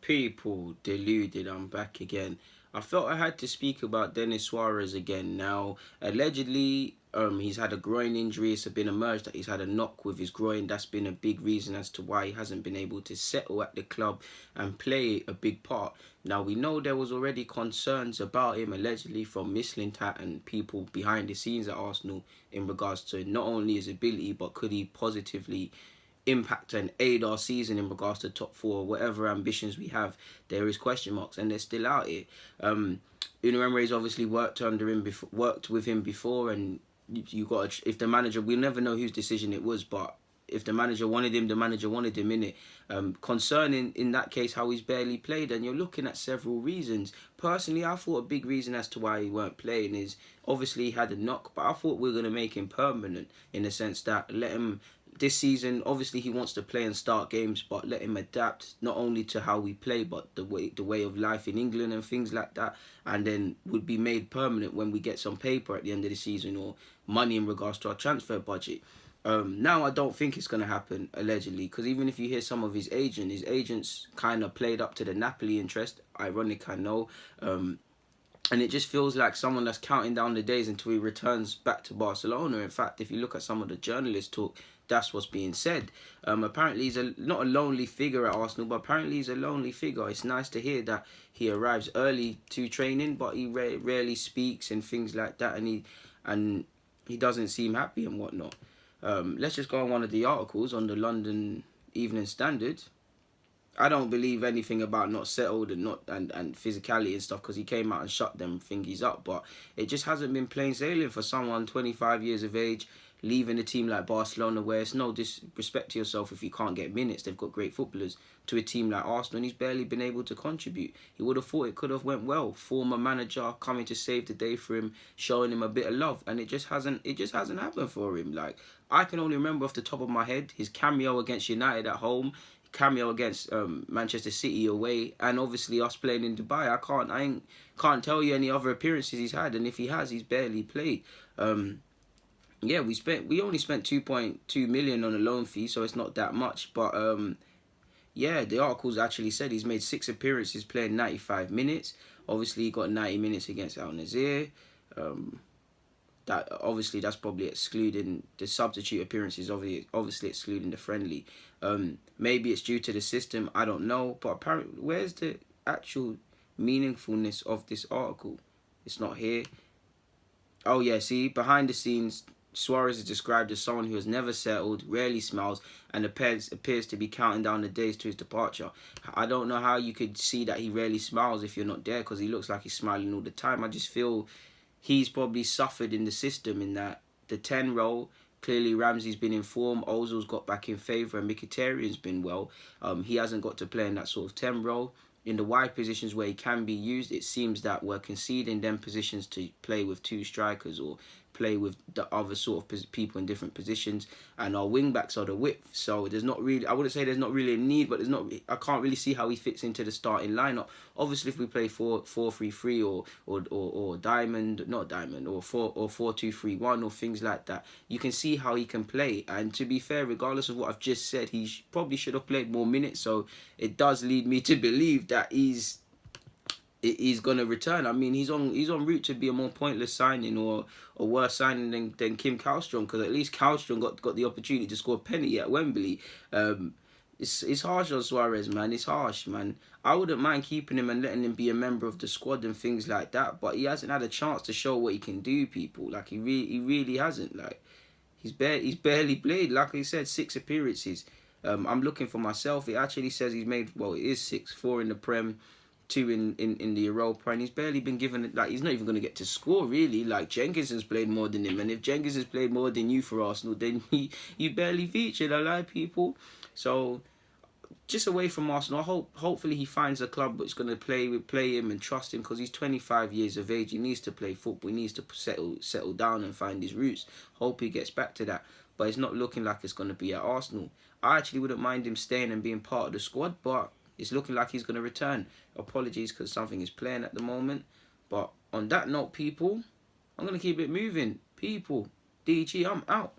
People, deluded, I'm back again. I felt I had to speak about Deniz Suarez again. Now, allegedly, he's had a groin injury. It's been emerged that he's had a knock with his groin. That's been a big reason as to why he hasn't been able to settle at the club and play a big part. Now, we know there was already concerns about him, allegedly, from Mislintat and people behind the scenes at Arsenal in regards to not only his ability, but could he positively impact and aid our season in regards to top four, whatever ambitions we have. There is question marks, and they're still out here. Unai Emery's obviously worked under him before, worked with him before, and you got if the manager, we'll never know whose decision it was, but if the manager wanted him, the manager wanted him in it. Concerning in that case how he's barely played, and you're looking at several reasons. Personally, I thought a big reason as to why he weren't playing is obviously he had a knock, but I thought we were going to make him permanent in the sense that let him. This season, obviously, he wants to play and start games, but let him adapt not only to how we play, but the way of life in England and things like that, and then would be made permanent when we get some paper at the end of the season or money in regards to our transfer budget. Now, I don't think it's going to happen, allegedly, because even if you hear some of his agents kind of played up to the Napoli interest. Ironic, I know. And it just feels like someone that's counting down the days until he returns back to Barcelona. In fact, if you look at some of the journalist talk, that's what's being said. Apparently, he's not a lonely figure at Arsenal, but apparently he's a lonely figure. It's nice to hear that he arrives early to training, but he rarely speaks and things like that, and he doesn't seem happy and whatnot. Let's just go on one of the articles on the London Evening Standard. I don't believe anything about not settled and physicality and stuff, because he came out and shut them thingies up. But it just hasn't been plain sailing for someone 25 years of age leaving a team like Barcelona, where it's no disrespect to yourself if you can't get minutes. They've got great footballers, to a team like Arsenal, and he's barely been able to contribute. He would have thought it could have went well. Former manager coming to save the day for him, showing him a bit of love, and it just hasn't happened for him. Like, I can only remember off the top of my head his cameo against United at home, cameo against Manchester City away, and obviously us playing in Dubai. I can't tell you any other appearances he's had, and if he has, he's barely played. Yeah, we only spent 2.2 million on a loan fee, so it's not that much. But yeah, the articles actually said he's made 6 appearances, playing 95 minutes. Obviously, he got 90 minutes against Al Nassr. That's probably excluding the substitute appearances, obviously excluding the friendly. Maybe it's due to the system, I don't know. But apparently, where's the actual meaningfulness of this article? It's not here. Oh yeah, see, behind the scenes, Suarez is described as someone who has never settled, rarely smiles, and appears to be counting down the days to his departure. I don't know how you could see that he rarely smiles if you're not there, because he looks like he's smiling all the time. I just feel he's probably suffered in the system, in that the 10 role, clearly Ramsey's been in form, Ozil's got back in favour, and Mkhitaryan's been well. He hasn't got to play in that sort of 10 role. In the wide positions where he can be used, it seems that we're conceding them positions to play with 2 strikers or play with the other sort of people in different positions, and our wing backs are the width. So there's not really, I wouldn't say there's not really a need, but I can't really see how he fits into the starting lineup. Obviously, if we play 4-3-3 or diamond, not diamond, or 4-2-3-1 or things like that, you can see how he can play. And to be fair, regardless of what I've just said, he probably should have played more minutes. So it does lead me to believe that he's going to return. I mean, he's on route to be a more pointless signing or a worse signing than Kim Källström, because at least Källström got the opportunity to score a penalty at Wembley. It's harsh on Suarez, man. It's harsh, man. I wouldn't mind keeping him and letting him be a member of the squad and things like that, but he hasn't had a chance to show what he can do, people. Like, he really hasn't. Like, he's barely played. Like I said, 6 appearances. I'm looking for myself. It actually says he's made, well, it is 6, 4 in the Prem, 2 in the Europa, and he's barely been given, like, he's not even going to get to score, really. Like, Jenkinson's played more than him, and if Jenkins has played more than you for Arsenal, then you barely featured. I lie, people. So just away from Arsenal, hopefully he finds a club that's going to play him and trust him, because he's 25 years of age. He needs to play football. He needs to settle down and find his roots. Hope he gets back to that, but it's not looking like it's going to be at Arsenal. I actually wouldn't mind him staying and being part of the squad, but it's looking like he's going to return. Apologies, because something is playing at the moment. But on that note, people, I'm going to keep it moving. People, DG, I'm out.